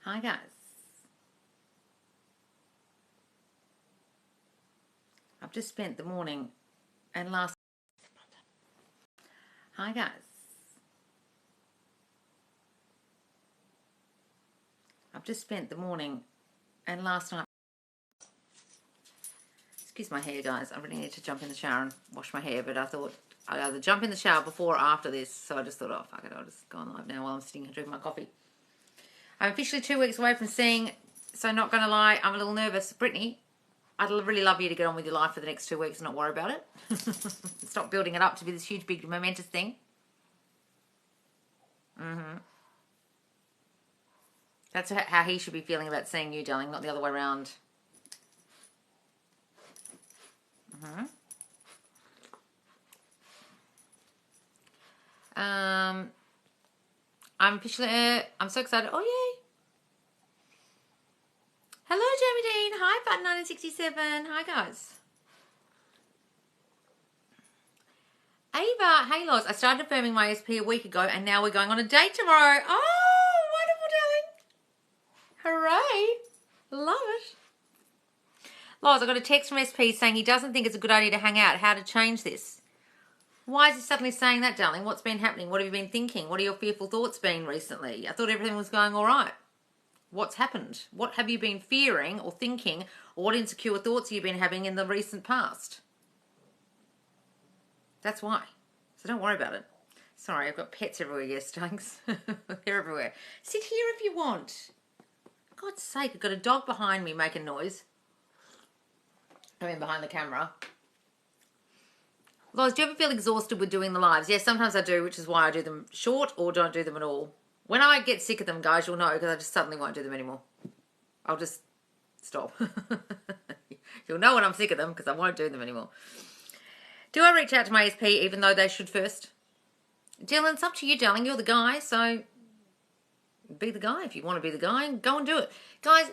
Hi guys. I've just spent the morning and last... Hi guys. I've just spent the morning and last night... Excuse my hair, guys. I really need to jump in the shower and wash my hair, but I thought I'd either jump in the shower before or after this, so I just thought, oh, fuck it, I'll just go on live now while I'm sitting here drinking my coffee. I'm officially 2 weeks away from seeing, so not going to lie, I'm a little nervous. Brittany, I'd really love you to get on with your life for the next 2 weeks and not worry about it. Stop building it up to be this huge, big, momentous thing. That's how he should be feeling about seeing you, darling, not the other way around. I'm officially, I'm so excited. Oh, yay. Hello, Jamie Dean. Hi, Button 1967. Hi, guys. Ava, hey, Loz. I started affirming my SP a week ago, and now we're going on a date tomorrow. Oh, wonderful, darling. Hooray. Love it. Loz, I got a text from SP saying he doesn't think it's a good idea to hang out. How to change this? Why is he suddenly saying that, darling? What's been happening? What have you been thinking? What are your fearful thoughts been recently? I thought everything was going all right. What's happened? What have you been fearing or thinking, or what insecure thoughts have you been having in the recent past? That's why. So don't worry about it. Sorry, I've got pets everywhere, yes, thanks. They're everywhere. Sit here if you want. For God's sake, I've got a dog behind me making noise. I mean, behind the camera. Loz, do you ever feel exhausted with doing the lives? Yes, sometimes I do, which is why I do them short or don't do them at all. When I get sick of them, guys, you'll know, because I just suddenly won't do them anymore. I'll just stop. You'll know when I'm sick of them, because I won't do them anymore. Do I reach out to my SP even though they should first? Dylan, it's up to you, darling. You're the guy, so be the guy. If you want to be the guy, go and do it. Guys,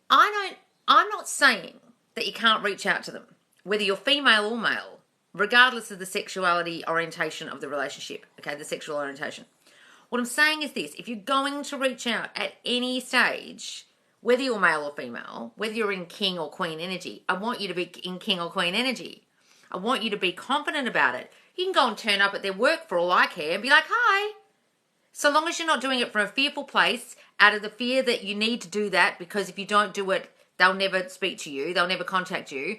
I'm not saying that you can't reach out to them, whether you're female or male, regardless of the sexuality orientation of the relationship, okay, the sexual orientation. What I'm saying is this: if you're going to reach out at any stage, whether you're male or female, whether you're in king or queen energy, I want you to be in king or queen energy. I want you to be confident about it. You can go and turn up at their work for all I care and be like, hi. So long as you're not doing it from a fearful place, out of the fear that you need to do that, because if you don't do it, they'll never speak to you, they'll never contact you.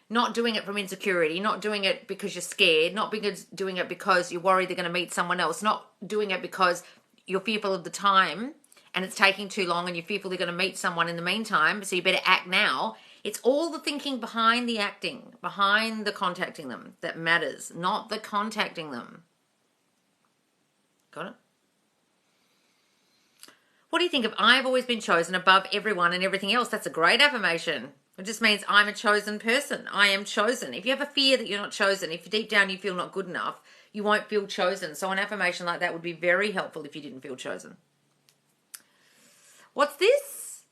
Not doing it from insecurity, not doing it because you're scared, not doing it because you're worried they're going to meet someone else, not doing it because you're fearful of the time and it's taking too long and you're fearful they're going to meet someone in the meantime, so you better act now. It's all the thinking behind the acting, behind the contacting them that matters, not the contacting them. Got it? What do you think of I've always been chosen above everyone and everything else? That's a great affirmation. It just means I'm a chosen person. I am chosen. If you have a fear that you're not chosen, if deep down you feel not good enough, you won't feel chosen. So an affirmation like that would be very helpful if you didn't feel chosen. What's this?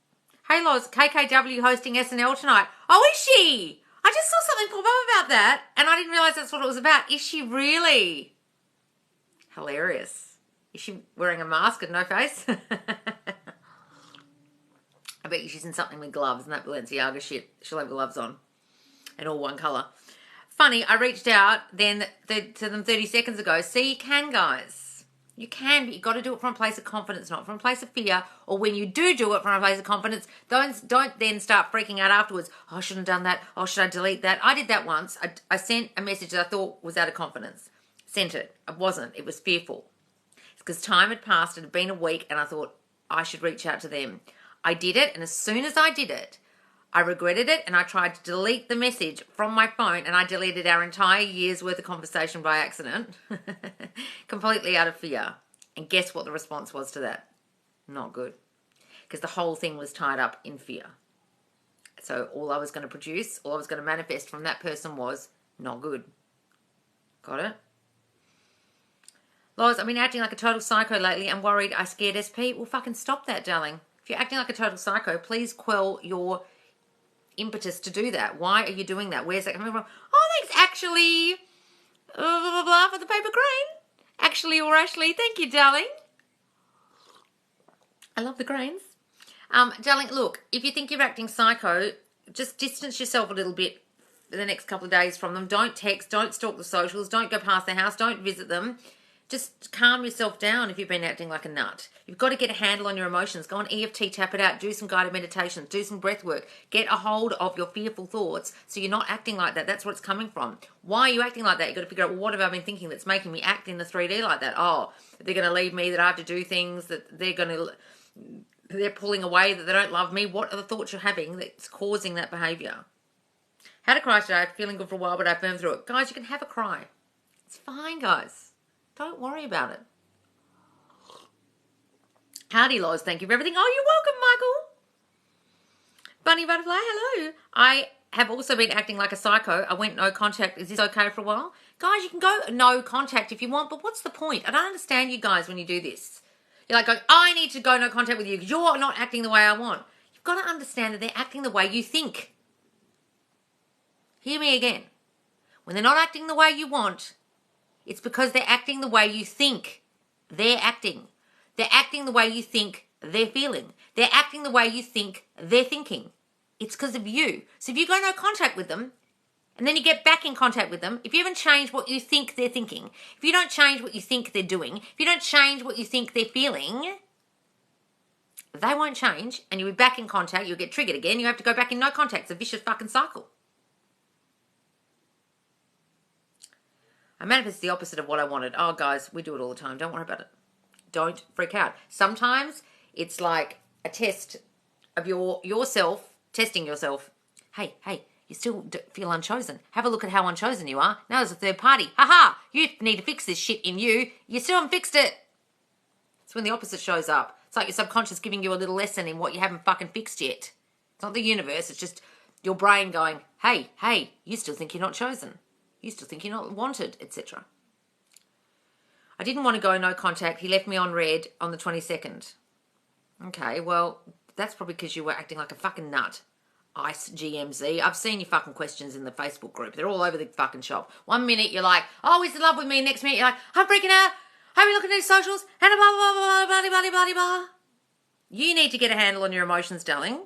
Hey, Loz, KKW hosting SNL tonight. Oh, is she? I just saw something pop up about that, and I didn't realise that's what it was about. Is she really? Hilarious. Is she wearing a mask and no face? I bet you she's in something with gloves and that Balenciaga shit. She'll have gloves on and all one colour. Funny, I reached out then to them 30 seconds ago. See, you can, guys. You can, but you've got to do it from a place of confidence, not from a place of fear. Or when you do it from a place of confidence, don't then start freaking out afterwards. Oh, I shouldn't have done that. Oh, should I delete that? I did that once. I sent a message that I thought was out of confidence. Sent it. It wasn't. It was fearful. It's because time had passed. It had been a week, and I thought I should reach out to them. I did it, and as soon as I did it, I regretted it, and I tried to delete the message from my phone, and I deleted our entire year's worth of conversation by accident, completely out of fear. And guess what the response was to that? Not good, because the whole thing was tied up in fear. So all I was going to produce, all I was going to manifest from that person was not good. Got it? Loz, I've been acting like a total psycho lately. I'm worried I scared SP. Well, fucking stop that, darling. If you're acting like a total psycho, please quell your impetus to do that. Why are you doing that? Where's that coming from? Oh, thanks, actually. Blah, blah, blah, for the paper crane. Actually or Ashley, thank you, darling. I love the grains. Darling, look, if you think you're acting psycho, just distance yourself a little bit for the next couple of days from them. Don't text, don't stalk the socials, don't go past their house, don't visit them. Just calm yourself down if you've been acting like a nut. You've got to get a handle on your emotions. Go on EFT, tap it out, do some guided meditations, do some breath work. Get a hold of your fearful thoughts so you're not acting like that. That's where it's coming from. Why are you acting like that? You've got to figure out, well, what have I been thinking that's making me act in the 3D like that? Oh, they're going to leave me, that I have to do things, that they're pulling away, that they don't love me. What are the thoughts you're having that's causing that behaviour? Had a cry today, feeling good for a while, but I burned through it. Guys, you can have a cry. It's fine, guys. Don't worry about it. Howdy, Loz. Thank you for everything. Oh, you're welcome, Michael. Bunny Butterfly, hello. I have also been acting like a psycho. I went no contact. Is this okay for a while? Guys, you can go no contact if you want, but what's the point? I don't understand you guys when you do this. You're like, I need to go no contact with you because you're not acting the way I want. You've got to understand that they're acting the way you think. Hear me again. When they're not acting the way you want, it's because they're acting the way you think they're acting. They're acting the way you think they're feeling. They're acting the way you think they're thinking. It's because of you. So if you go no contact with them, and then you get back in contact with them, if you haven't changed what you think they're thinking, if you don't change what you think they're doing, if you don't change what you think they're feeling, they won't change, and you'll be back in contact, you'll get triggered again, you have to go back in no contact. It's a vicious fucking cycle. I manifested the opposite of what I wanted. Oh, guys, we do it all the time. Don't worry about it. Don't freak out. Sometimes it's like a test of yourself, testing yourself. Hey, you still feel unchosen. Have a look at how unchosen you are. Now there's a third party. Ha! You need to fix this shit in you. You still haven't fixed it. It's when the opposite shows up. It's like your subconscious giving you a little lesson in what you haven't fucking fixed yet. It's not the universe. It's just your brain going, hey, you still think you're not chosen. You still think you're not wanted, etc. I didn't want to go no contact. He left me on red on the 22nd. Okay, well, that's probably because you were acting like a fucking nut. Ice GMZ. I've seen your fucking questions in the Facebook group. They're all over the fucking shop. 1 minute you're like, oh, he's in love with me. Next minute you're like, I'm freaking out. Have you looking at his socials? And blah, blah, blah, blah, blah, blah, blah, blah. You need to get a handle on your emotions, darling.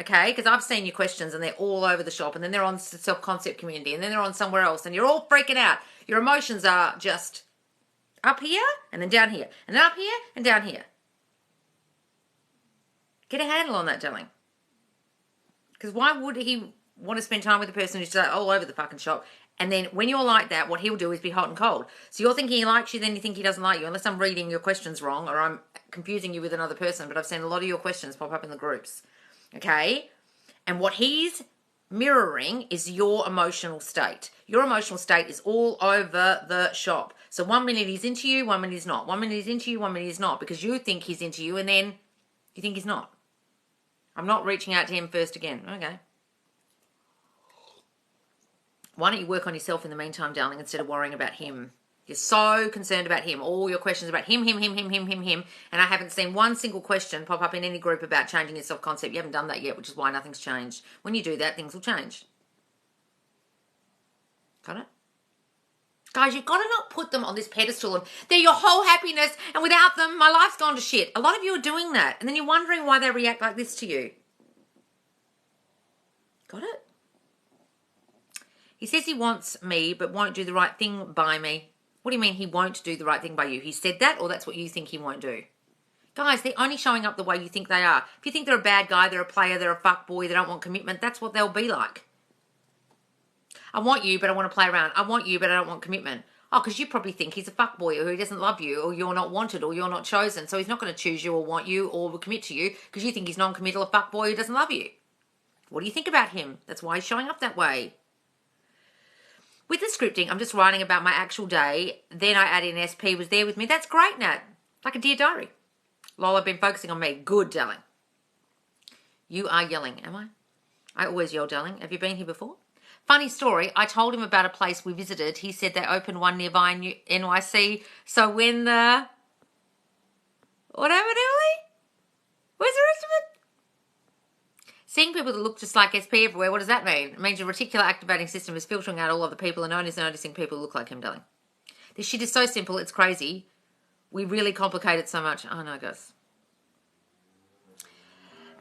Okay, because I've seen your questions and they're all over the shop, and then they're on self-concept community, and then they're on somewhere else, and you're all freaking out. Your emotions are just up here and then down here, and then up here and down here. Get a handle on that, darling. Because why would he want to spend time with a person who's just all over the fucking shop? And then when you're like that, what he'll do is be hot and cold. So you're thinking he likes you, then you think he doesn't like you, unless I'm reading your questions wrong or I'm confusing you with another person. But I've seen a lot of your questions pop up in the groups. Okay? And what he's mirroring is your emotional state. Your emotional state is all over the shop. So 1 minute he's into you, 1 minute he's not. 1 minute he's into you, 1 minute he's not. Because you think he's into you and then you think he's not. I'm not reaching out to him first again. Okay. Why don't you work on yourself in the meantime, darling, instead of worrying about him? You're so concerned about him. All your questions about him. And I haven't seen one single question pop up in any group about changing your self-concept. You haven't done that yet, which is why nothing's changed. When you do that, things will change. Got it? Guys, you've got to not put them on this pedestal and they're your whole happiness, and without them, my life's gone to shit. A lot of you are doing that, and then you're wondering why they react like this to you. Got it? He says he wants me, but won't do the right thing by me. What do you mean he won't do the right thing by you? He said that, or that's what you think he won't do? Guys, they're only showing up the way you think they are. If you think they're a bad guy, they're a player, they're a fuckboy, they don't want commitment, that's what they'll be like. I want you, but I want to play around. I want you, but I don't want commitment. Oh, because you probably think he's a fuckboy, or he doesn't love you, or you're not wanted, or you're not chosen. So he's not going to choose you or want you or commit to you because you think he's non-committal, a fuckboy who doesn't love you. What do you think about him? That's why he's showing up that way. With the scripting, I'm just writing about my actual day. Then I add in SP was there with me. That's great, Nat. Like a dear diary. Lol, I've been focusing on me. Good, darling. You are yelling, am I? I always yell, darling. Have you been here before? Funny story. I told him about a place we visited. He said they opened one nearby in NYC. So when the... What happened, Emily? Where's the rest of it? Seeing people that look just like SP everywhere, what does that mean? It means your reticular activating system is filtering out all of the people and only is noticing people who look like him, darling. This shit is so simple, it's crazy. We really complicate it so much. Oh, no, guys.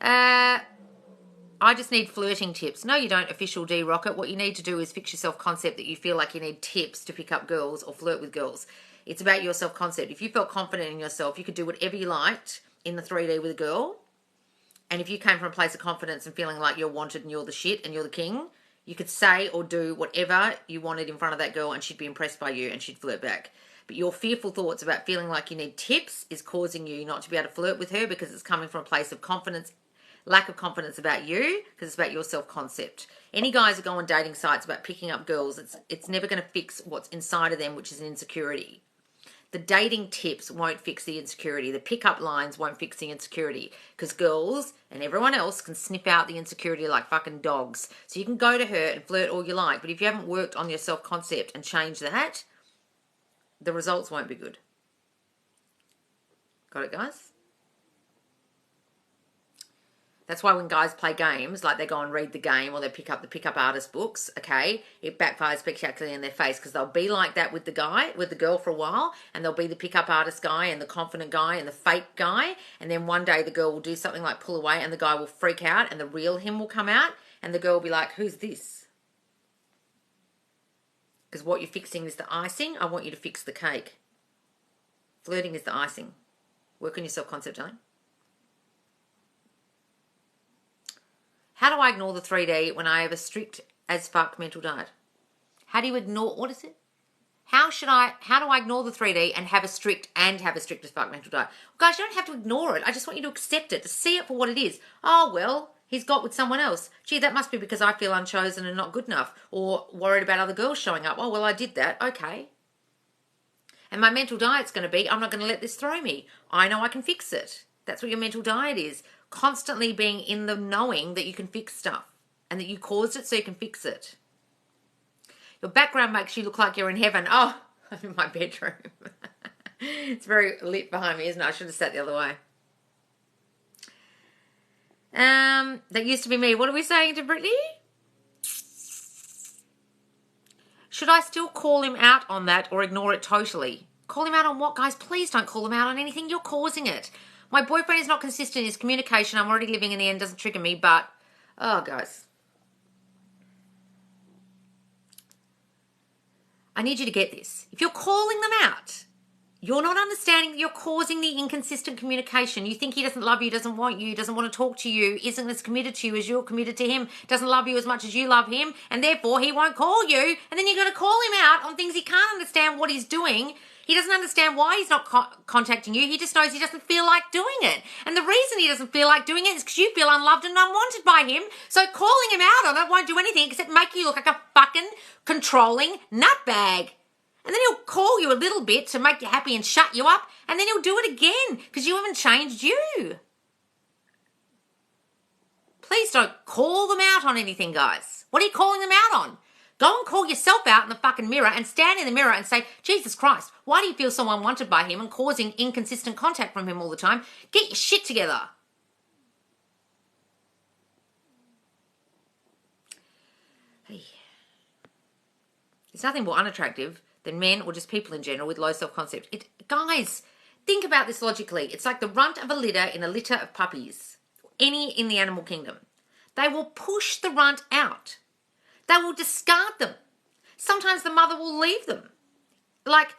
I just need flirting tips. No, you don't, official D Rocket. What you need to do is fix your self-concept that you feel like you need tips to pick up girls or flirt with girls. It's about your self-concept. If you felt confident in yourself, you could do whatever you liked in the 3D with a girl. And if you came from a place of confidence and feeling like you're wanted and you're the shit and you're the king, you could say or do whatever you wanted in front of that girl and she'd be impressed by you and she'd flirt back. But your fearful thoughts about feeling like you need tips is causing you not to be able to flirt with her because it's coming from a place of confidence, lack of confidence about you, because it's about your self-concept. Any guys that go on dating sites about picking up girls, it's never going to fix what's inside of them, which is an insecurity. The dating tips won't fix the insecurity. The pickup lines won't fix the insecurity because girls and everyone else can sniff out the insecurity like fucking dogs. So you can go to her and flirt all you like, but if you haven't worked on your self-concept and changed that, the results won't be good. Got it, guys? That's why when guys play games, like they go and read the game or they pick up the pickup artist books, okay, it backfires spectacularly in their face because they'll be like that with the guy, with the girl for a while, and they'll be the pickup artist guy and the confident guy and the fake guy, and then one day the girl will do something like pull away and the guy will freak out and the real him will come out and the girl will be like, who's this? Because what you're fixing is the icing. I want you to fix the cake. Flirting is the icing. Work on your self-concept, darling. How do I ignore the 3D when I have a strict as fuck mental diet? How do you ignore, what is it? How do I ignore the 3D and have a strict as fuck mental diet? Well, guys, you don't have to ignore it. I just want you to accept it, to see it for what it is. Oh, well, he's got with someone else. Gee, that must be because I feel unchosen and not good enough or worried about other girls showing up. Oh, well, I did that. Okay. And my mental diet's going to be, I'm not going to let this throw me. I know I can fix it. That's what your mental diet is. Constantly being in the knowing that you can fix stuff and that you caused it so you can fix it. Your background makes you look like you're in heaven. Oh, I'm in my bedroom. It's very lit behind me, isn't it? I should have sat the other way. That used to be me. What are we saying to Brittany? Should I still call him out on that or ignore it totally? Call him out on what, guys? Please don't call him out on anything. You're causing it. My boyfriend is not consistent in his communication. I'm already living in the end. Doesn't trigger me, but... Oh, guys. I need you to get this. If you're calling them out, you're not understanding that you're causing the inconsistent communication. You think he doesn't love you, doesn't want you, doesn't want to talk to you, isn't as committed to you as you're committed to him, doesn't love you as much as you love him, and therefore he won't call you. And then you're going to call him out on things he can't understand what he's doing. He doesn't understand why he's not contacting you. He just knows he doesn't feel like doing it. And the reason he doesn't feel like doing it is because you feel unloved and unwanted by him. So calling him out on it won't do anything except make you look like a fucking controlling nutbag. And then he'll call you a little bit to make you happy and shut you up. And then he'll do it again because you haven't changed you. Please don't call them out on anything, guys. What are you calling them out on? Go and call yourself out in the fucking mirror and stand in the mirror and say, Jesus Christ, why do you feel so unwanted by him and causing inconsistent contact from him all the time? Get your shit together. Hey. There's nothing more unattractive than men or just people in general with low self-concept. Guys, think about this logically. It's like the runt of a litter in a litter of puppies. Any in the animal kingdom. They will push the runt out. They will discard them. Sometimes the mother will leave them. Like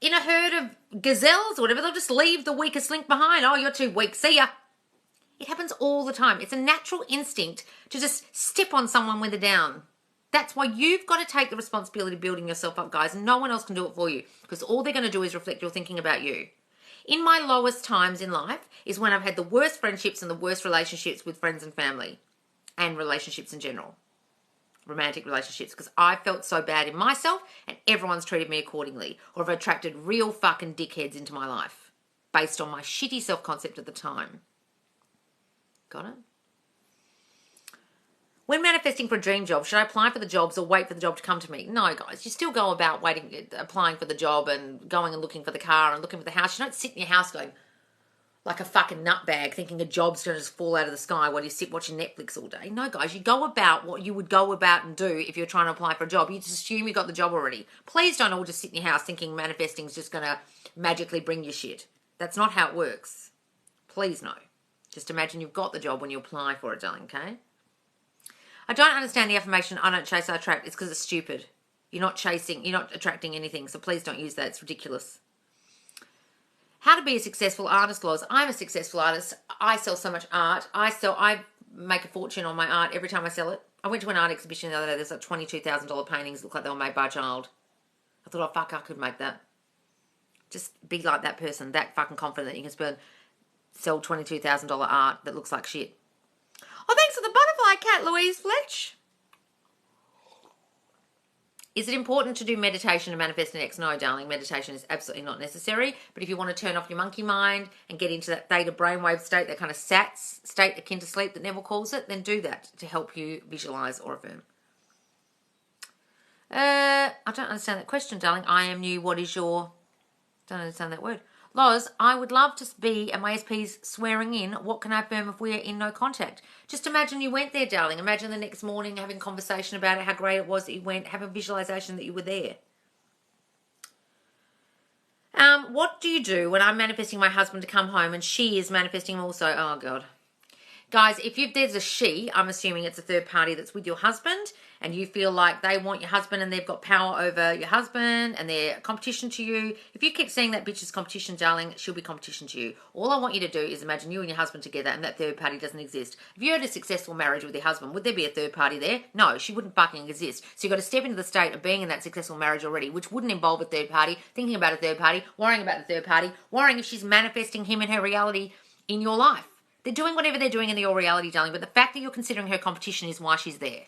in a herd of gazelles or whatever, they'll just leave the weakest link behind. Oh, you're too weak. See ya. It happens all the time. It's a natural instinct to just step on someone when they're down. That's why you've got to take the responsibility of building yourself up, guys. No one else can do it for you because all they're going to do is reflect your thinking about you. In my lowest times in life is when I've had the worst friendships and the worst relationships with friends and family and relationships in general. Romantic relationships because I felt so bad in myself and everyone's treated me accordingly or have attracted real fucking dickheads into my life based on my shitty self-concept at the time. Got it? When manifesting for a dream job, should I apply for the jobs or wait for the job to come to me? No, guys, you still go about applying for the job and going and looking for the car and looking for the house. You don't sit in your house going like a fucking nutbag thinking a job's going to just fall out of the sky while you sit watching Netflix all day. No, guys, you go about what you would go about and do if you're trying to apply for a job. You just assume you got the job already. Please don't all just sit in your house thinking manifesting is just going to magically bring you shit. That's not how it works. Please no. Just imagine you've got the job when you apply for it, darling, okay? I don't understand the affirmation, I don't chase, I attract. It's because it's stupid. You're not chasing, you're not attracting anything, so please don't use that. It's ridiculous. How to be a successful artist, Loz. I'm a successful artist. I sell so much art. I make a fortune on my art every time I sell it. I went to an art exhibition the other day. There's like $22,000 paintings that look like they were made by a child. I thought, oh, fuck, I could make that. Just be like that person, that fucking confident that you can sell $22,000 art that looks like shit. Oh, thanks for the butterfly cat, Louise Fletch. Is it important to do meditation to manifest an ex? No, darling. Meditation is absolutely not necessary. But if you want to turn off your monkey mind and get into that theta brainwave state, that kind of SATS state akin to sleep that Neville calls it, then do that to help you visualize or affirm. I don't understand that question, darling. I am new. What is your... Don't understand that word. Loz, I would love to be at my SP's swearing in. What can I affirm if we're in no contact? Just imagine you went there, darling. Imagine the next morning having a conversation about it, how great it was that you went. Have a visualization that you were there. What do you do when I'm manifesting my husband to come home and she is manifesting him also? Oh, God. Guys, if there's a she, I'm assuming it's a third party that's with your husband and you feel like they want your husband and they've got power over your husband and they're competition to you. If you keep seeing that bitch as competition, darling, she'll be competition to you. All I want you to do is imagine you and your husband together and that third party doesn't exist. If you had a successful marriage with your husband, would there be a third party there? No, she wouldn't fucking exist. So you've got to step into the state of being in that successful marriage already, which wouldn't involve a third party, thinking about a third party, worrying about the third party, worrying if she's manifesting him in her reality in your life. They're doing whatever they're doing in your reality, darling, but the fact that you're considering her competition is why she's there.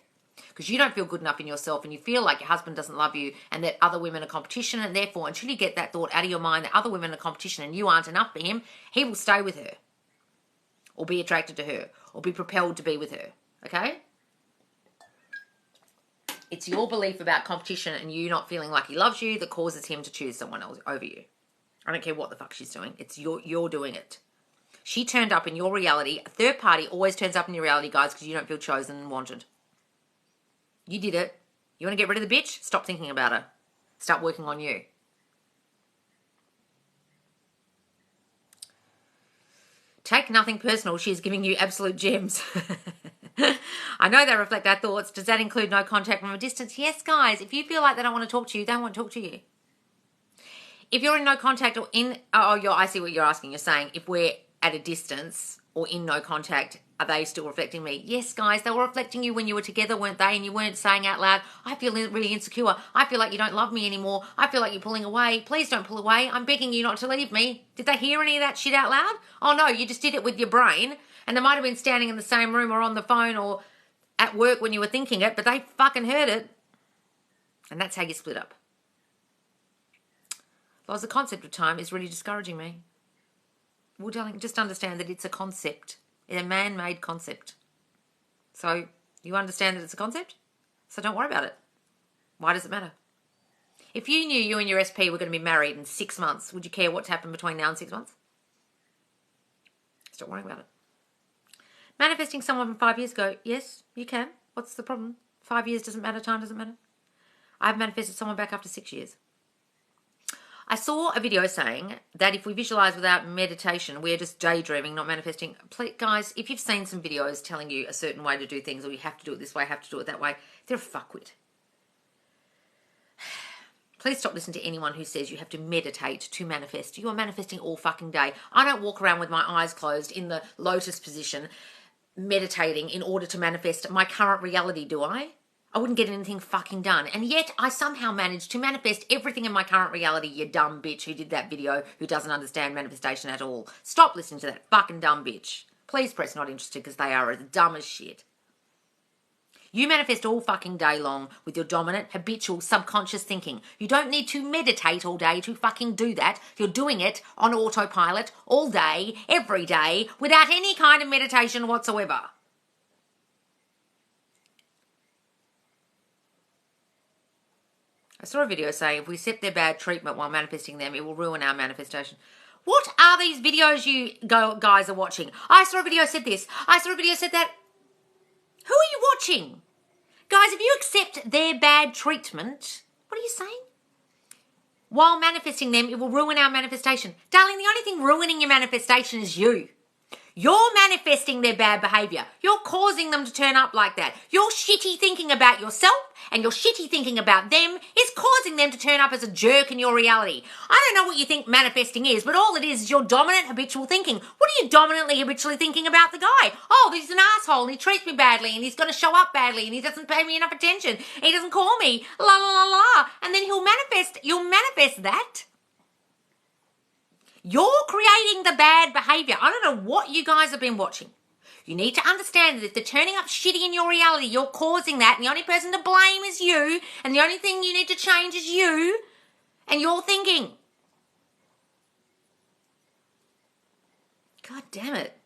Because you don't feel good enough in yourself and you feel like your husband doesn't love you and that other women are competition, and therefore until you get that thought out of your mind that other women are competition and you aren't enough for him, he will stay with her or be attracted to her or be propelled to be with her, okay? It's your belief about competition and you not feeling like he loves you that causes him to choose someone else over you. I don't care what the fuck she's doing. It's you're doing it. She turned up in your reality. A third party always turns up in your reality, guys, because you don't feel chosen and wanted. You did it. You want to get rid of the bitch? Stop thinking about her. Start working on you. Take nothing personal. She is giving you absolute gems. I know they reflect our thoughts. Does that include no contact from a distance? Yes, guys. If you feel like they don't want to talk to you, they don't want to talk to you. If you're in no contact or in... I see what you're asking. You're saying if we're at a distance or in no contact, are they still reflecting me? Yes, guys, they were reflecting you when you were together, weren't they? And you weren't saying out loud, I feel really insecure. I feel like you don't love me anymore. I feel like you're pulling away. Please don't pull away. I'm begging you not to leave me. Did they hear any of that shit out loud? Oh, no, you just did it with your brain. And they might have been standing in the same room or on the phone or at work when you were thinking it, but they fucking heard it. And that's how you split up. Well, the concept of time is really discouraging me. Well, darling, just understand that it's a concept. It's a man-made concept. So you understand that it's a concept? So don't worry about it. Why does it matter? If you knew you and your SP were going to be married in 6 months, would you care what's happened between now and 6 months? Stop worrying about it. Manifesting someone from 5 years ago, yes, you can. What's the problem? 5 years doesn't matter, time doesn't matter. I've manifested someone back after 6 years. I saw a video saying that if we visualize without meditation, we're just daydreaming, not manifesting. Please, guys, if you've seen some videos telling you a certain way to do things, or you have to do it this way, have to do it that way, they're a fuckwit. Please stop listening to anyone who says you have to meditate to manifest. You are manifesting all fucking day. I don't walk around with my eyes closed in the lotus position meditating in order to manifest my current reality, do I? I wouldn't get anything fucking done. And yet I somehow managed to manifest everything in my current reality, you dumb bitch who did that video who doesn't understand manifestation at all. Stop listening to that fucking dumb bitch. Please press not interested because they are as dumb as shit. You manifest all fucking day long with your dominant, habitual, subconscious thinking. You don't need to meditate all day to fucking do that. You're doing it on autopilot all day, every day, without any kind of meditation whatsoever. I saw a video saying if we accept their bad treatment while manifesting them, it will ruin our manifestation. What are these videos you guys are watching? I saw a video said this. I saw a video said that. Who are you watching? Guys, if you accept their bad treatment, what are you saying? While manifesting them, it will ruin our manifestation. Darling, the only thing ruining your manifestation is you. You're manifesting their bad behaviour. You're causing them to turn up like that. Your shitty thinking about yourself and your shitty thinking about them is causing them to turn up as a jerk in your reality. I don't know what you think manifesting is, but all it is your dominant habitual thinking. What are you dominantly habitually thinking about the guy? Oh, he's an asshole and he treats me badly and he's going to show up badly and he doesn't pay me enough attention. He doesn't call me, la la la la. And then you'll manifest that. You're creating the bad behaviour. I don't know what you guys have been watching. You need to understand that if they're turning up shitty in your reality, you're causing that, and the only person to blame is you, and the only thing you need to change is you and your thinking. God damn it.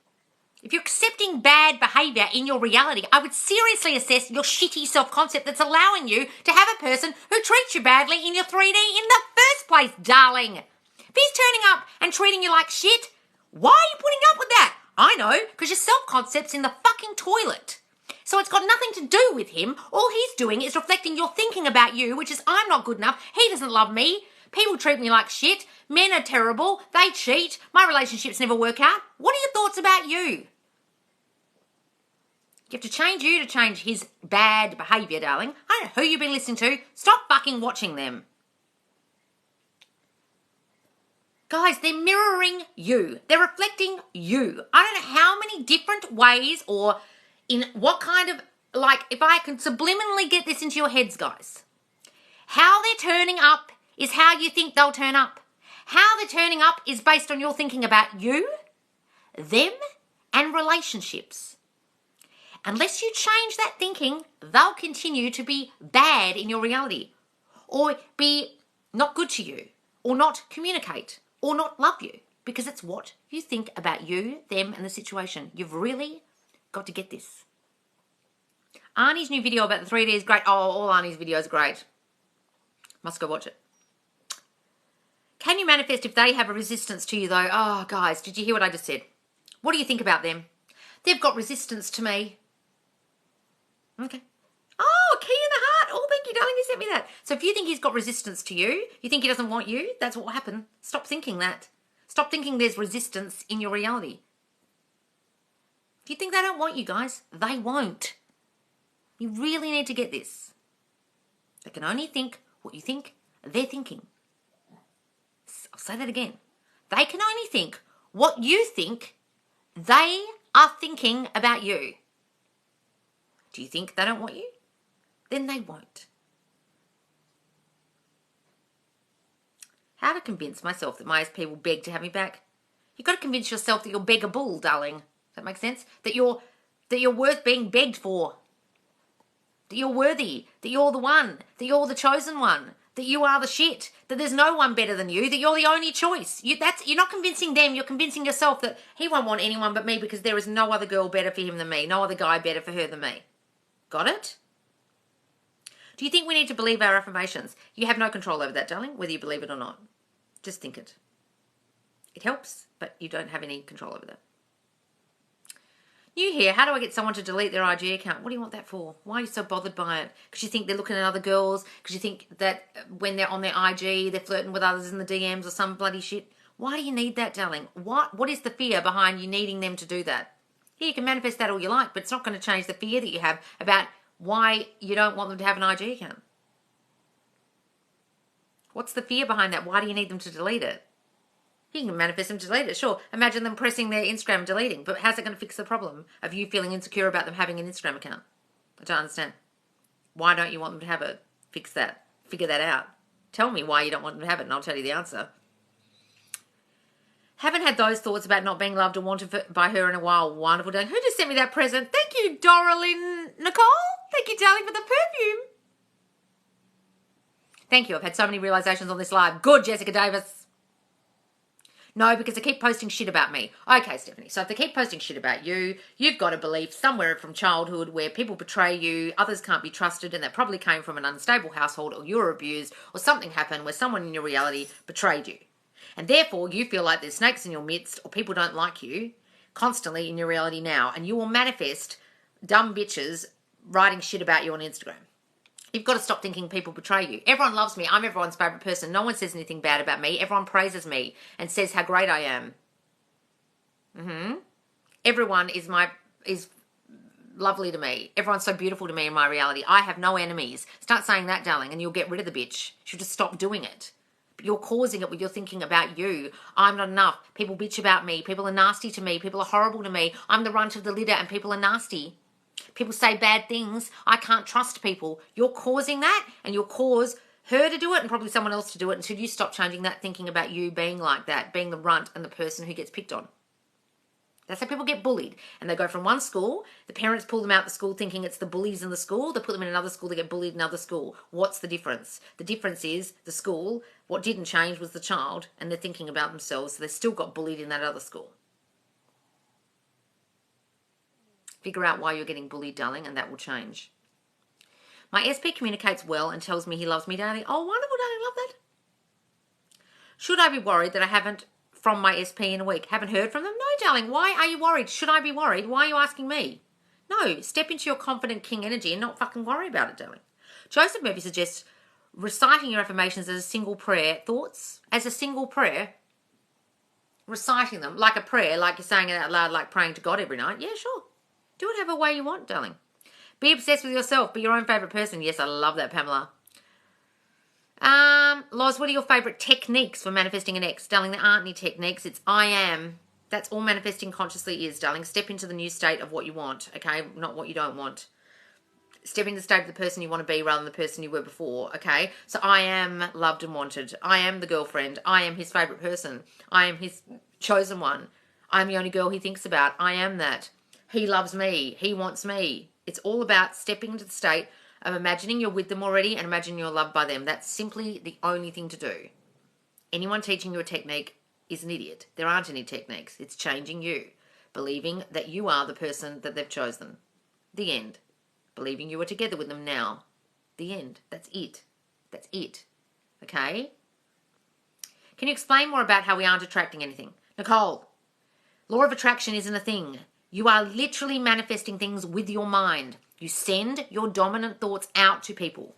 If you're accepting bad behaviour in your reality, I would seriously assess your shitty self-concept that's allowing you to have a person who treats you badly in your 3D in the first place, darling. If he's turning up and treating you like shit, why are you putting up with that? I know, because your self-concept's in the fucking toilet. So it's got nothing to do with him. All he's doing is reflecting your thinking about you, which is I'm not good enough, he doesn't love me, people treat me like shit, men are terrible, they cheat, my relationships never work out. What are your thoughts about you? You have to change you to change his bad behaviour, darling. I don't know who you've been listening to. Stop fucking watching them. Guys, they're mirroring you. They're reflecting you. I don't know how many different ways or in what kind of, like, if I can subliminally get this into your heads, guys. How they're turning up is how you think they'll turn up. How they're turning up is based on your thinking about you, them, and relationships. Unless you change that thinking, they'll continue to be bad in your reality or be not good to you or not communicate or not love you because it's what you think about you, them, and the situation. You've really got to get this. Arnie's new video about the 3D is great. Oh, all Arnie's videos are great. Must go watch it. Can you manifest if they have a resistance to you, though? Oh, guys, did you hear what I just said? What do you think about them? They've got resistance to me. Okay. Oh, key in the heart. Oh, thank you, darling. You sent me that. So if you think he's got resistance to you, you think he doesn't want you, that's what will happen. Stop thinking that. Stop thinking there's resistance in your reality. If you think they don't want you, guys, they won't. You really need to get this. They can only think what you think they're thinking. I'll say that again. They can only think what you think they are thinking about you. Do you think they don't want you? Then they won't. How to convince myself that my SP will beg to have me back? You've got to convince yourself that you're beggable, darling. Does that make sense? That you're worth being begged for. That you're worthy. That you're the one. That you're the chosen one. That you are the shit. That there's no one better than you. That you're the only choice. You're not convincing them. You're convincing yourself that he won't want anyone but me because there is no other girl better for him than me. No other guy better for her than me. Got it? Do you think we need to believe our affirmations? You have no control over that, darling, whether you believe it or not. Just think it. It helps, but you don't have any control over that. New here, how do I get someone to delete their IG account? What do you want that for? Why are you so bothered by it? Because you think they're looking at other girls? Because you think that when they're on their IG, they're flirting with others in the DMs or some bloody shit? Why do you need that, darling? What is the fear behind you needing them to do that? Yeah, you can manifest that all you like, but it's not going to change the fear that you have about why you don't want them to have an IG account. What's the fear behind that? Why do you need them to delete it? You can manifest them to delete it, sure. Imagine them pressing their Instagram and deleting, but how's it going to fix the problem of you feeling insecure about them having an Instagram account? I don't understand. Why don't you want them to have it? Fix that. Figure that out. Tell me why you don't want them to have it and I'll tell you the answer. Haven't had those thoughts about not being loved or wanted by her in a while. Wonderful, darling. Who just sent me that present? Thank you, Doralyn Nicole. Thank you, darling, for the perfume. Thank you. I've had so many realizations on this live. Good, Jessica Davis. No, because they keep posting shit about me. Okay, Stephanie. So if they keep posting shit about you, you've got a belief somewhere from childhood where people betray you, others can't be trusted, and that probably came from an unstable household or you were abused or something happened where someone in your reality betrayed you. And therefore, you feel like there's snakes in your midst or people don't like you constantly in your reality now. And you will manifest dumb bitches writing shit about you on Instagram. You've got to stop thinking people betray you. Everyone loves me. I'm everyone's favourite person. No one says anything bad about me. Everyone praises me and says how great I am. Everyone is lovely to me. Everyone's so beautiful to me in my reality. I have no enemies. Start saying that, darling, and you'll get rid of the bitch. She'll just stop doing it. But you're causing it with your thinking about you. I'm not enough. People bitch about me. People are nasty to me. People are horrible to me. I'm the runt of the litter and people are nasty. People say bad things. I can't trust people. You're causing that, and you'll cause her to do it and probably someone else to do it until you stop changing that thinking about you being like that, being the runt and the person who gets picked on. That's how people get bullied. And they go from one school, the parents pull them out of the school thinking it's the bullies in the school. They put them in another school, they get bullied in another school. What's the difference? The difference is the school, what didn't change was the child, and they're thinking about themselves, so they still got bullied in that other school. Figure out why you're getting bullied, darling, and that will change. My SP communicates well and tells me he loves me daily. Oh, wonderful, darling, love that. Should I be worried that I haven't from my SP in a week? Haven't heard from them? No, darling. Why are you worried? Should I be worried? Why are you asking me? No, step into your confident king energy and not fucking worry about it, darling. Joseph Murphy suggests reciting your affirmations as a single prayer, thoughts as a single prayer, reciting them like a prayer, like you're saying it out loud, like praying to God every night. Yeah, sure. Do it however way you want, darling. Be obsessed with yourself. Be your own favourite person. Yes, I love that, Pamela. Loz, what are your favourite techniques for manifesting an ex? Darling, there aren't any techniques. It's I am. That's all manifesting consciously is, darling. Step into the new state of what you want, okay? Not what you don't want. Step into the state of the person you want to be rather than the person you were before, okay? So I am loved and wanted. I am the girlfriend. I am his favourite person. I am his chosen one. I am the only girl he thinks about. I am that. He loves me. He wants me. It's all about stepping into the state of imagining you're with them already and imagining you're loved by them. That's simply the only thing to do. Anyone teaching you a technique is an idiot. There aren't any techniques. It's changing you. Believing that you are the person that they've chosen. The end. Believing you are together with them now. The end. That's it. That's it. Okay? Can you explain more about how we aren't attracting anything? Nicole, law of attraction isn't a thing. You are literally manifesting things with your mind. You send your dominant thoughts out to people.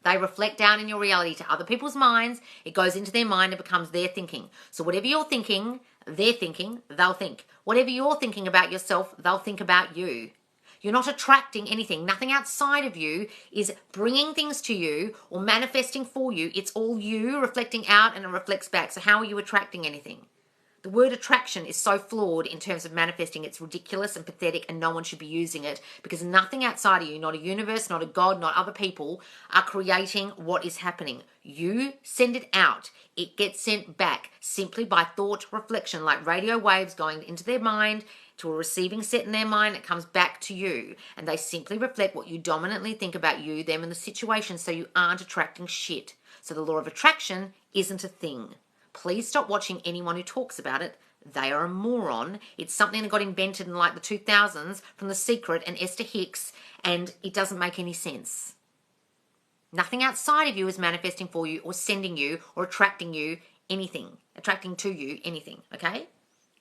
They reflect down in your reality to other people's minds. It goes into their mind and becomes their thinking. So whatever you're thinking, they're thinking, they'll think. Whatever you're thinking about yourself, they'll think about you. You're not attracting anything. Nothing outside of you is bringing things to you or manifesting for you. It's all you reflecting out and it reflects back. So how are you attracting anything? The word attraction is so flawed in terms of manifesting. It's ridiculous and pathetic and no one should be using it because nothing outside of you, not a universe, not a God, not other people, are creating what is happening. You send it out. It gets sent back simply by thought reflection, like radio waves going into their mind to a receiving set in their mind. It comes back to you and they simply reflect what you dominantly think about you, them, and the situation, so you aren't attracting shit. So the law of attraction isn't a thing. Please stop watching anyone who talks about it. They are a moron. It's something that got invented in like the 2000s from The Secret and Esther Hicks, and it doesn't make any sense. Nothing outside of you is manifesting for you or sending you or attracting you anything, attracting to you anything, okay?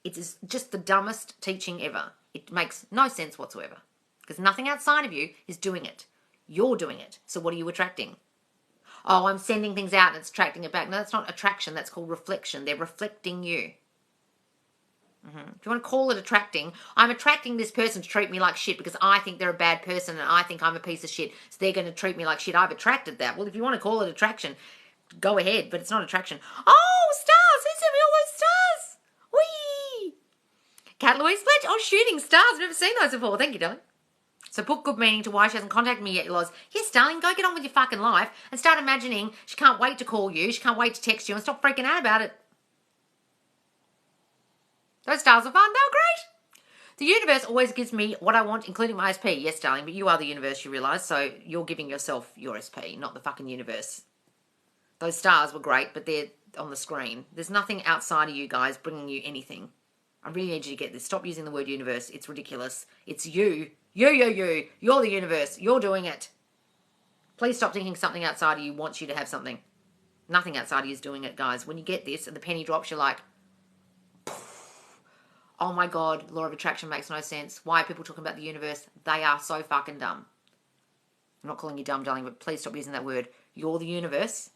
It is just the dumbest teaching ever. It makes no sense whatsoever because nothing outside of you is doing it. You're doing it. So what are you attracting? Oh, I'm sending things out and it's attracting it back. No, that's not attraction. That's called reflection. They're reflecting you. If you want to call it attracting, I'm attracting this person to treat me like shit because I think they're a bad person and I think I'm a piece of shit. So they're going to treat me like shit. I've attracted that. Well, if you want to call it attraction, go ahead, but it's not attraction. Oh, stars. Who sent me all those stars? Whee! Cat Louise Fletch. Oh, shooting stars. I've never seen those before. Thank you, darling. So put good meaning to why she hasn't contacted me yet, Loz. Yes, darling, go get on with your fucking life and start imagining she can't wait to call you, she can't wait to text you, and stop freaking out about it. Those stars are fun. They were great. The universe always gives me what I want, including my SP. Yes, darling, but you are the universe, you realise, so you're giving yourself your SP, not the fucking universe. Those stars were great, but they're on the screen. There's nothing outside of you guys bringing you anything. I really need you to get this. Stop using the word universe. It's ridiculous. It's you. You. You're the universe. You're doing it. Please stop thinking something outside of you wants you to have something. Nothing outside of you is doing it, guys. When you get this and the penny drops, you're like, oh my God, law of attraction makes no sense. Why are people talking about the universe? They are so fucking dumb. I'm not calling you dumb, darling, but please stop using that word. You're the universe.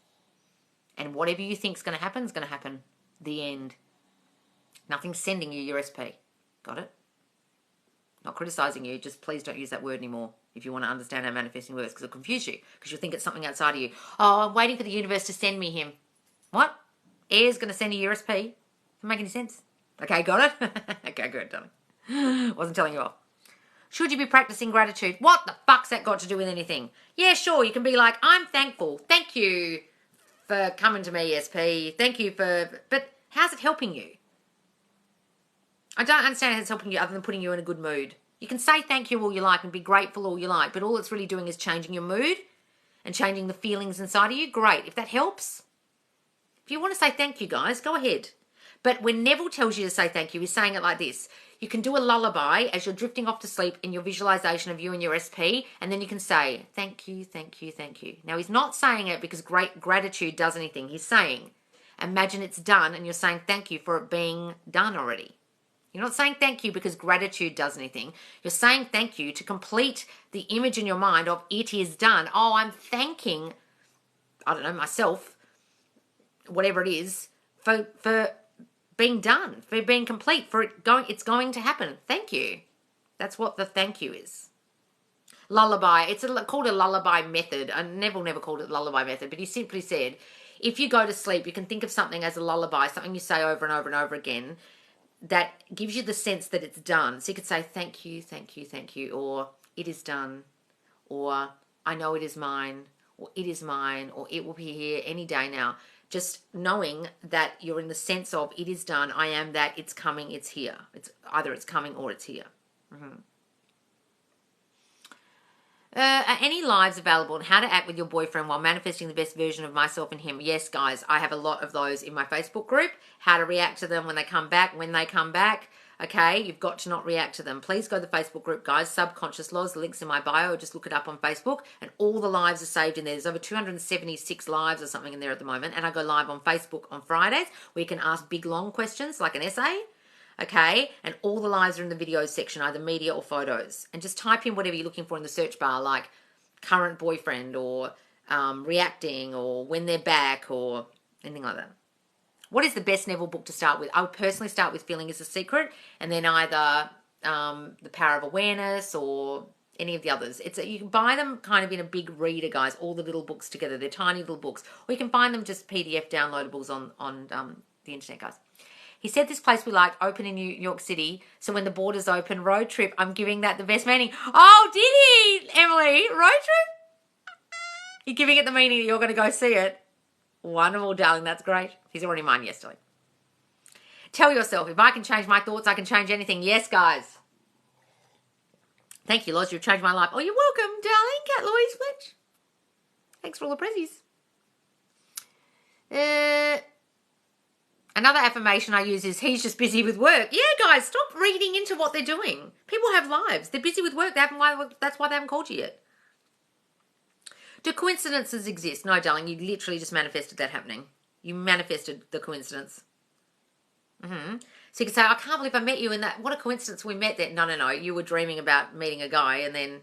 And whatever you think is going to happen is going to happen. The end. Nothing's sending you your SP. Got it? criticizing you, just please don't use that word anymore if you want to understand how manifesting works, because it'll confuse you, because you'll think it's something outside of you. Oh, I'm waiting for the universe to send me him. What? Air's going to send you your EST? Doesn't make any sense. Okay, got it? Okay, good, darling. Wasn't telling you off. Should you be practicing gratitude? What the fuck's that got to do with anything? Yeah, sure, you can be like, I'm thankful. Thank you for coming to me, ESP. Thank you for... But how's it helping you? I don't understand how it's helping you other than putting you in a good mood. You can say thank you all you like and be grateful all you like, but all it's really doing is changing your mood and changing the feelings inside of you. Great. If that helps, if you want to say thank you, guys, go ahead. But when Neville tells you to say thank you, he's saying it like this. You can do a lullaby as you're drifting off to sleep in your visualization of you and your SP, and then you can say, thank you, thank you, thank you. Now, he's not saying it because great gratitude does anything. He's saying, imagine it's done, and you're saying thank you for it being done already. You're not saying thank you because gratitude does anything. You're saying thank you to complete the image in your mind of it is done. Oh, I'm thanking, I don't know, myself, whatever it is, for being done, for being complete, for it going, it's going to happen. Thank you. That's what the thank you is. Lullaby. It's called a lullaby method. Neville never called it lullaby method, but he simply said, if you go to sleep, you can think of something as a lullaby, something you say over and over and over again that gives you the sense that it's done. So you could say, thank you, thank you, thank you, or it is done, or I know it is mine, or it is mine, or it will be here any day now. Just knowing that you're in the sense of it is done, I am that, it's coming, it's here. It's either it's coming or it's here. Are any lives available on how to act with your boyfriend while manifesting the best version of myself and him? Yes, guys, I have a lot of those in my Facebook group. How to react to them when they come back, Okay, you've got to not react to them. Please go to the Facebook group, guys. Subconscious Laws, the link's in my bio. Just look it up on Facebook. And all the lives are saved in there. There's over 276 lives or something in there at the moment. And I go live on Facebook on Fridays where you can ask big, long questions like an essay. Okay, and all the lives are in the videos section, either media or photos. And just type in whatever you're looking for in the search bar, like current boyfriend or reacting or when they're back or anything like that. What is the best Neville book to start with? I would personally start with Feeling is a Secret, and then either The Power of Awareness or any of the others. You can buy them kind of in a big reader, guys, all the little books together. They're tiny little books. Or you can find them just PDF downloadables on the internet, guys. He said this place we liked, open in New York City, so when the borders open, road trip. I'm giving that the best meaning. Oh, did he, Emily? Road trip? You're giving it the meaning that you're going to go see it. Wonderful, darling. That's great. He's already mine yesterday. Tell yourself, if I can change my thoughts, I can change anything. Yes, guys. Thank you, Loz. You've changed my life. Oh, you're welcome, darling. Cat Louise Fletch. Thanks for all the prezzies. Another affirmation I use is, he's just busy with work. Yeah, guys, stop reading into what they're doing. People have lives. They're busy with work. That's why they haven't called you yet. Do coincidences exist? No, darling, you literally just manifested that happening. You manifested the coincidence. So you could say, I can't believe I met you in that. What a coincidence we met there. No. You were dreaming about meeting a guy, and then,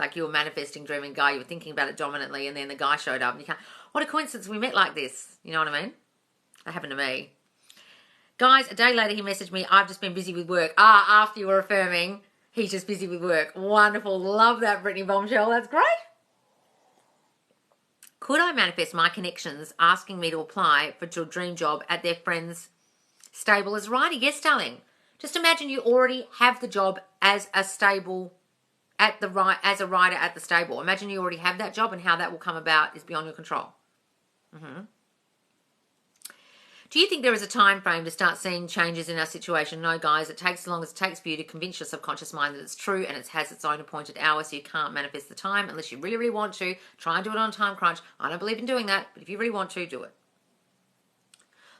like, you were manifesting dreaming guy. You were thinking about it dominantly, and then the guy showed up. And you can't, what a coincidence we met like this. You know what I mean? That happened to me. Guys, a day later he messaged me, I've just been busy with work. After you were affirming, he's just busy with work. Wonderful. Love that, Brittany Bombshell. That's great. Could I manifest my connections asking me to apply for a dream job at their friend's stable as rider? Yes, darling. Just imagine you already have the job as a stable as a rider at the stable. Imagine you already have that job, and how that will come about is beyond your control. Do you think there is a time frame to start seeing changes in our situation? No, guys. It takes as long as it takes for you to convince your subconscious mind that it's true, and it has its own appointed hour, so you can't manifest the time unless you really, really want to. Try and do it on a time crunch. I don't believe in doing that, but if you really want to, do it.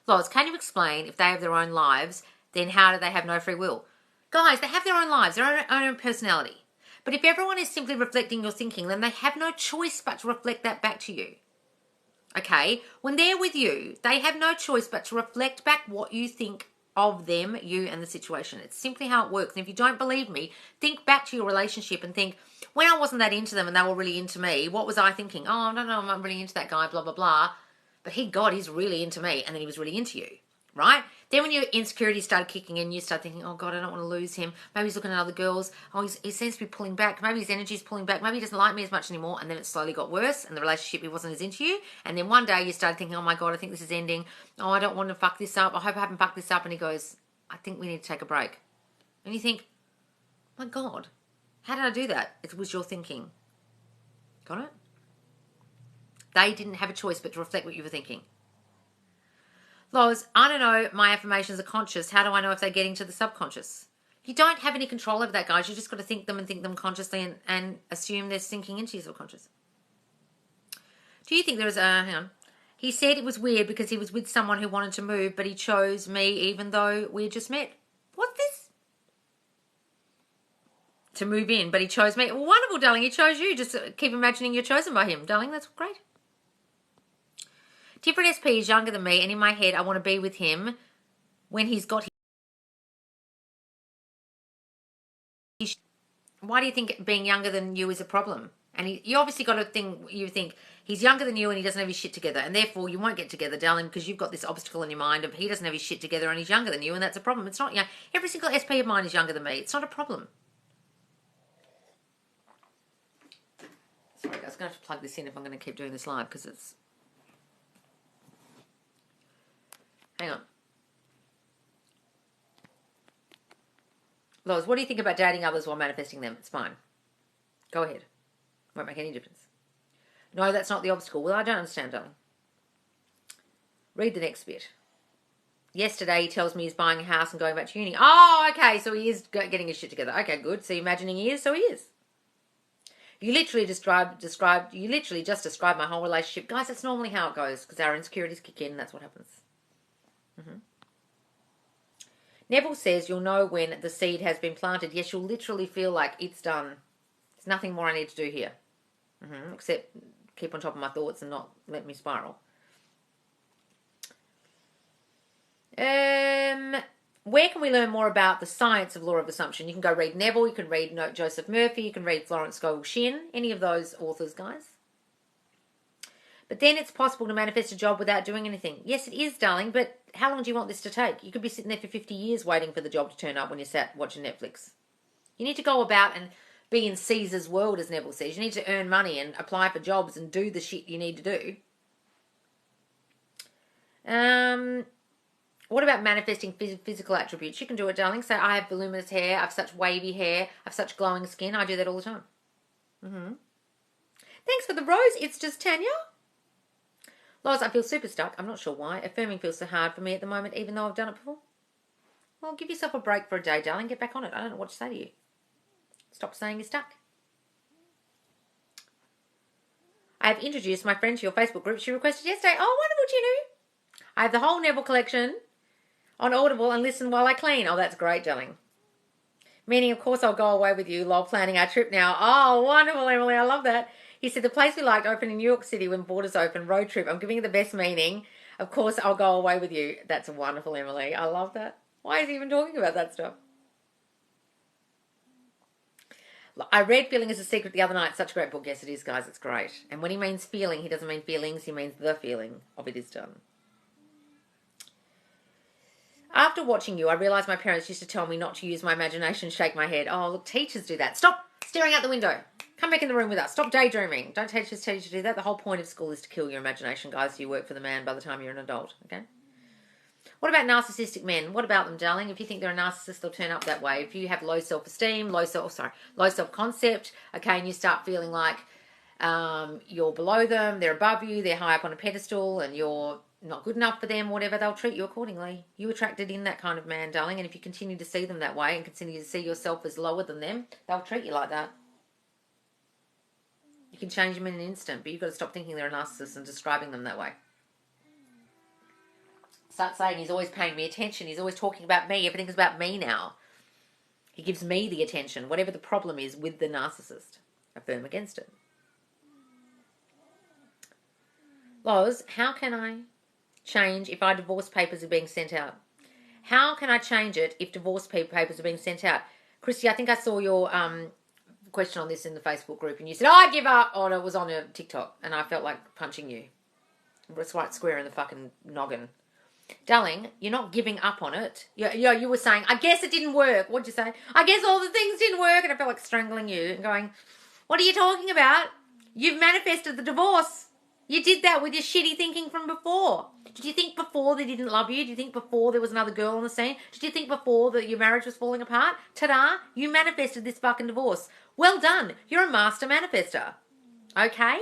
Loz, can you explain, if they have their own lives, then how do they have no free will? Guys, they have their own lives, their own personality. But if everyone is simply reflecting your thinking, then they have no choice but to reflect that back to you. Okay, when they're with you, they have no choice but to reflect back what you think of them, you, and the situation. It's simply how it works. And if you don't believe me, think back to your relationship and think, when I wasn't that into them and they were really into me, what was I thinking? Oh, no, I'm not really into that guy, blah, blah, blah. But he's really into me, and then he was really into you, right? Then when your insecurities start kicking in, you start thinking, oh God, I don't want to lose him. Maybe he's looking at other girls. Oh, he seems to be pulling back. Maybe his energy's pulling back. Maybe he doesn't like me as much anymore. And then it slowly got worse and the relationship, he wasn't as into you. And then one day you started thinking, oh my God, I think this is ending. Oh, I don't want to fuck this up. I hope I haven't fucked this up. And he goes, I think we need to take a break. And you think, my God, how did I do that? It was your thinking. Got it? They didn't have a choice but to reflect what you were thinking. Loz, I don't know, my affirmations are conscious. How do I know if they're getting to the subconscious? You don't have any control over that, guys. You just got to think them and think them consciously and assume they're sinking into your subconscious. Do you think there was hang on. He said it was weird because he was with someone who wanted to move, but he chose me even though we had just met. What's this? To move in, but he chose me. Well, wonderful, darling. He chose you. Just keep imagining you're chosen by him, darling. That's great. Different SP is younger than me, and in my head, I want to be with him when he's got his... Why do you think being younger than you is a problem? And you obviously got a thing, you think he's younger than you and he doesn't have his shit together, and therefore you won't get together, darling, because you've got this obstacle in your mind of he doesn't have his shit together and he's younger than you, and that's a problem. It's not, every single SP of mine is younger than me. It's not a problem. Sorry, guys, I'm going to have to plug this in if I'm going to keep doing this live, because it's... Hang on. Loz, what do you think about dating others while manifesting them? It's fine. Go ahead. Won't make any difference. No, that's not the obstacle. Well, I don't understand, darling. Read the next bit. Yesterday, he tells me he's buying a house and going back to uni. Oh, okay, so he is getting his shit together. Okay, good. So you're imagining he is, so he is. You literally just described my whole relationship. Guys, that's normally how it goes, because our insecurities kick in and that's what happens. Neville says you'll know when the seed has been planted. Yes, you'll literally feel like it's done. There's nothing more I need to do here. Except keep on top of my thoughts and not let me spiral. Where can we learn more about the science of law of assumption? You can go read Neville, you can read Joseph Murphy, you can read Florence Scovel Shinn, any of those authors, guys. But then it's possible to manifest a job without doing anything. Yes, it is, darling, but how long do you want this to take? You could be sitting there for 50 years waiting for the job to turn up when you're sat watching Netflix. You need to go about and be in Caesar's world, as Neville says. You need to earn money and apply for jobs and do the shit you need to do. What about manifesting physical attributes? You can do it, darling. Say, I have voluminous hair, I have such wavy hair, I have such glowing skin. I do that all the time. Thanks for the rose. It's just Tanya. Loz, I feel super stuck. I'm not sure why. Affirming feels so hard for me at the moment, even though I've done it before. Well, give yourself a break for a day, darling. Get back on it. I don't know what to say to you. Stop saying you're stuck. I have introduced my friend to your Facebook group. She requested yesterday. Oh, wonderful, Ginu. I have the whole Neville collection on Audible and listen while I clean. Oh, that's great, darling. Meaning, of course, I'll go away with you while planning our trip now. Oh, wonderful, Emily. I love that. He said, the place we liked open in New York City when borders open, road trip. I'm giving it the best meaning. Of course, I'll go away with you. That's wonderful, Emily. I love that. Why is he even talking about that stuff? I read Feeling is a Secret the other night. Such a great book. Yes, it is, guys. It's great. And when he means feeling, he doesn't mean feelings. He means the feeling of it is done. After watching you, I realised my parents used to tell me not to use my imagination, shake my head. Oh, look, teachers do that. Stop staring out the window. Come back in the room with us. Stop daydreaming. Don't teachers tell you to do that. The whole point of school is to kill your imagination, guys, so you work for the man by the time you're an adult, okay? What about narcissistic men? What about them, darling? If you think they're a narcissist, they'll turn up that way. If you have low self-esteem, low self-concept, okay, and you start feeling like you're below them, they're above you, they're high up on a pedestal, and you're not good enough for them, whatever, they'll treat you accordingly. You attracted in that kind of man, darling, and if you continue to see them that way and continue to see yourself as lower than them, they'll treat you like that. You can change them in an instant, but you've got to stop thinking they're a narcissist and describing them that way. Start saying, he's always paying me attention, he's always talking about me, everything's about me now. He gives me the attention, whatever the problem is with the narcissist. Affirm against it. Loz, how can I change if our divorce papers are being sent out? How can I change it if divorce papers are being sent out? Christy, I think I saw your question on this in the Facebook group, and you said, oh, I give up. Oh, no, it was on a TikTok, and I felt like punching you. It's right square in the fucking noggin. Darling, you're not giving up on it. You were saying, I guess it didn't work. What'd you say? I guess all the things didn't work. And I felt like strangling you and going, what are you talking about? You've manifested the divorce. You did that with your shitty thinking from before. Did you think before they didn't love you? Did you think before there was another girl on the scene? Did you think before that your marriage was falling apart? Ta-da! You manifested this fucking divorce. Well done. You're a master manifester. Okay?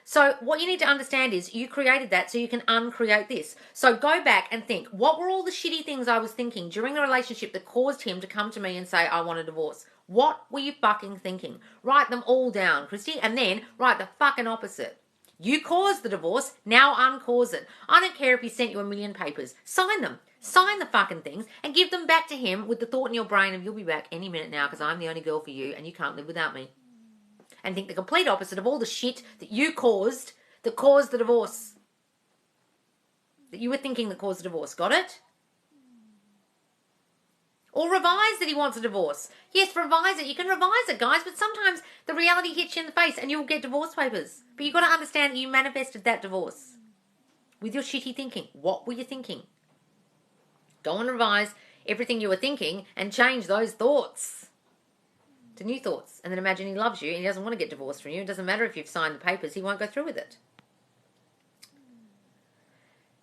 So what you need to understand is you created that so you can uncreate this. So go back and think, what were all the shitty things I was thinking during the relationship that caused him to come to me and say, I want a divorce? What were you fucking thinking? Write them all down, Christy, and then write the fucking opposite. You caused the divorce, now uncause it. I don't care if he sent you 1,000,000 papers. Sign them. Sign the fucking things and give them back to him with the thought in your brain of you'll be back any minute now because I'm the only girl for you and you can't live without me. And think the complete opposite of all the shit that you caused that caused the divorce. That you were thinking that caused the divorce. Got it? Or revise that he wants a divorce. Yes, revise it. You can revise it, guys, but sometimes the reality hits you in the face and you'll get divorce papers. But you've got to understand that you manifested that divorce with your shitty thinking. What were you thinking? Go and revise everything you were thinking and change those thoughts to new thoughts. And then imagine he loves you and he doesn't want to get divorced from you. It doesn't matter if you've signed the papers. He won't go through with it.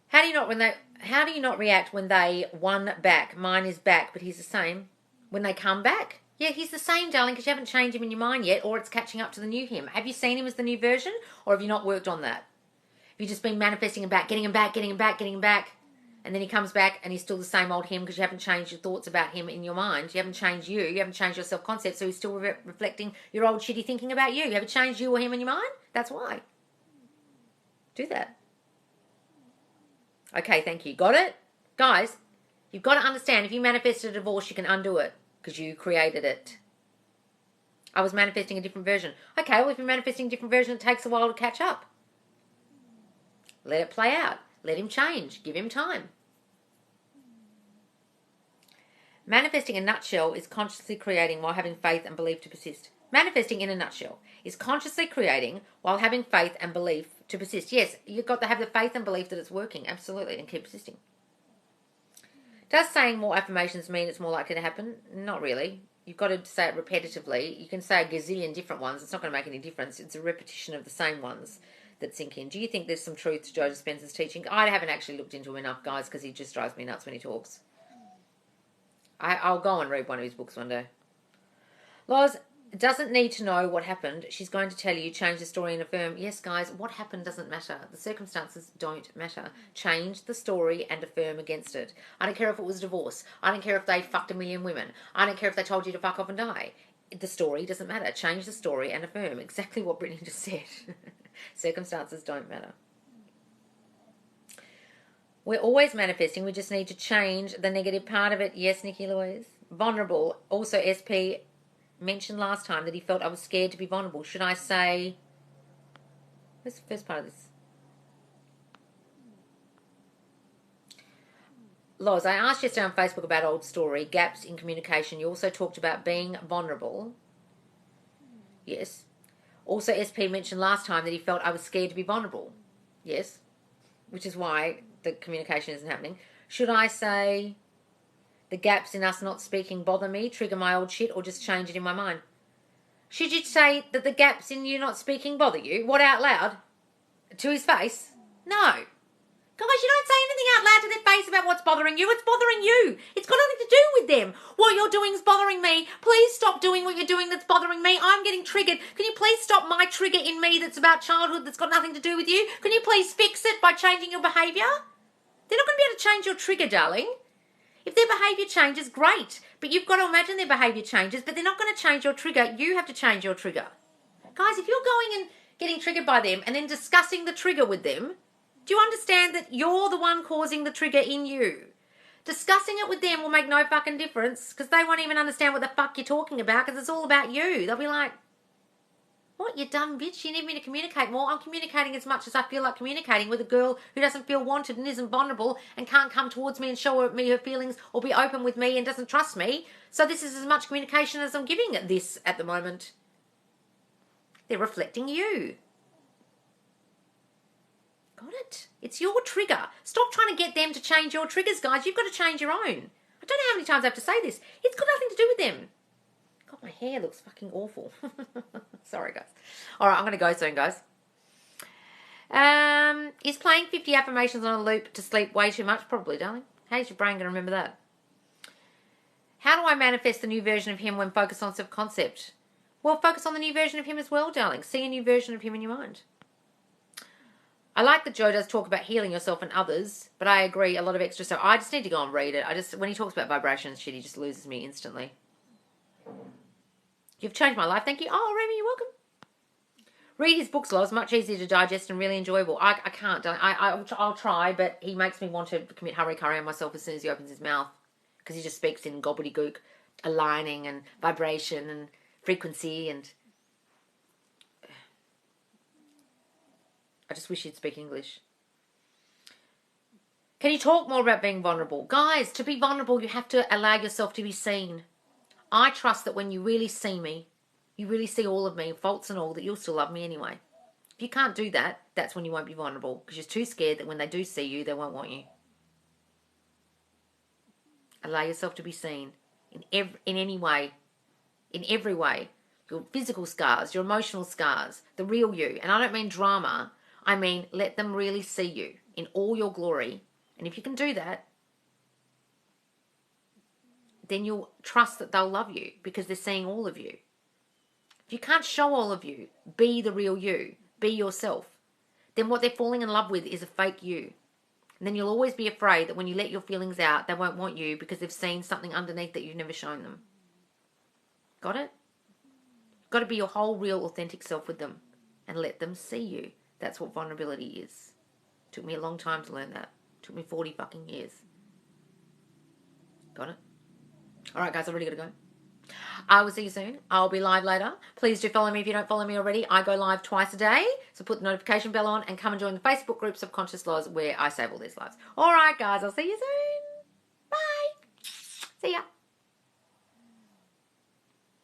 How do you not react when they won back? Mine is back, but he's the same. When they come back? Yeah, he's the same, darling, because you haven't changed him in your mind yet, or it's catching up to the new him. Have you seen him as the new version, or have you not worked on that? Have you just been manifesting him back, getting him back, getting him back, getting him back, and then he comes back and he's still the same old him because you haven't changed your thoughts about him in your mind. You haven't changed you. You haven't changed your self-concept, so he's still reflecting your old shitty thinking about you. You haven't changed you or him in your mind? That's why. Do that. Okay, thank you. Got it? Guys, you've got to understand, if you manifested a divorce, you can undo it because you created it. I was manifesting a different version. Okay, well, if you're manifesting a different version, it takes a while to catch up. Let it play out. Let him change. Give him time. Manifesting in a nutshell is consciously creating while having faith and belief to persist. Manifesting in a nutshell is consciously creating while having faith and belief to persist. Yes, you've got to have the faith and belief that it's working, absolutely, and keep persisting. Does saying more affirmations mean it's more likely to happen? Not really. You've got to say it repetitively. You can say a gazillion different ones. It's not going to make any difference. It's a repetition of the same ones that sink in. Do you think there's some truth to Joe Dispenza's teaching? I haven't actually looked into him enough, guys, because he just drives me nuts when he talks. I'll go and read one of his books one day. Loz doesn't need to know what happened. She's going to tell you, change the story and affirm. Yes, guys, what happened doesn't matter. The circumstances don't matter. Change the story and affirm against it. I don't care if it was divorce. I don't care if they fucked 1,000,000 women. I don't care if they told you to fuck off and die. The story doesn't matter. Change the story and affirm. Exactly what Brittany just said. Circumstances don't matter. We're always manifesting. We just need to change the negative part of it. Yes, Nikki Louise. Vulnerable. Also, SP mentioned last time that he felt I was scared to be vulnerable. Should I say... Where's the first part of this? Loz, I asked yesterday on Facebook about old story, gaps in communication. You also talked about being vulnerable. Yes. Also, SP mentioned last time that he felt I was scared to be vulnerable. Yes. Which is why the communication isn't happening. Should I say the gaps in us not speaking bother me, trigger my old shit, or just change it in my mind? Should you say that the gaps in you not speaking bother you? What, out loud? To his face? No. Guys, you don't say anything out loud to their face about what's bothering you. It's bothering you. It's got nothing to do with them. What you're doing is bothering me. Please stop doing what you're doing that's bothering me. I'm getting triggered. Can you please stop my trigger in me that's about childhood that's got nothing to do with you? Can you please fix it by changing your behaviour? They're not going to be able to change your trigger, darling. If their behaviour changes, great. But you've got to imagine their behaviour changes, but they're not going to change your trigger. You have to change your trigger. Guys, if you're going and getting triggered by them and then discussing the trigger with them, do you understand that you're the one causing the trigger in you? Discussing it with them will make no fucking difference because they won't even understand what the fuck you're talking about because it's all about you. They'll be like, what, you dumb bitch? You need me to communicate more? I'm communicating as much as I feel like communicating with a girl who doesn't feel wanted and isn't vulnerable and can't come towards me and show me her feelings or be open with me and doesn't trust me. So this is as much communication as I'm giving this at the moment. They're reflecting you. Got it? It's your trigger. Stop trying to get them to change your triggers, guys. You've got to change your own. I don't know how many times I have to say this. It's got nothing to do with them. God, my hair looks fucking awful. Sorry, guys. All right, I'm going to go soon, guys. Is playing 50 affirmations on a loop to sleep way too much? Probably, darling. How's your brain going to remember that? How do I manifest the new version of him when focused on self-concept? Well, focus on the new version of him as well, darling. See a new version of him in your mind. I like that Joe does talk about healing yourself and others, but I agree, a lot of extra stuff. I just need to go and read it. When he talks about vibrations shit, he just loses me instantly. You've changed my life. Thank you. Oh, Remy, you're welcome. Read his books, Loz. Much easier to digest and really enjoyable. I can't. I'll try, but he makes me want to commit hurry on myself as soon as he opens his mouth. Because he just speaks in gobbledygook, aligning and vibration and frequency, and I just wish he'd speak English. Can you talk more about being vulnerable? Guys, to be vulnerable, you have to allow yourself to be seen. I trust that when you really see me, you really see all of me, faults and all, that you'll still love me anyway. If you can't do that, that's when you won't be vulnerable, because you're too scared that when they do see you, they won't want you. Allow yourself to be seen in any way, in every way. Your physical scars, your emotional scars, the real you. And I don't mean drama. I mean let them really see you in all your glory. And if you can do that, then you'll trust that they'll love you because they're seeing all of you. If you can't show all of you, be the real you, be yourself, then what they're falling in love with is a fake you. And then you'll always be afraid that when you let your feelings out, they won't want you because they've seen something underneath that you've never shown them. Got it? You've got to be your whole, real, authentic self with them and let them see you. That's what vulnerability is. Took me a long time to learn that. Took me 40 fucking years. Got it? All right, guys, I've really got to go. I will see you soon. I'll be live later. Please do follow me if you don't follow me already. I go live twice a day. So put the notification bell on and come and join the Facebook group Subconscious Laws where I save all these lives. All right, guys. I'll see you soon.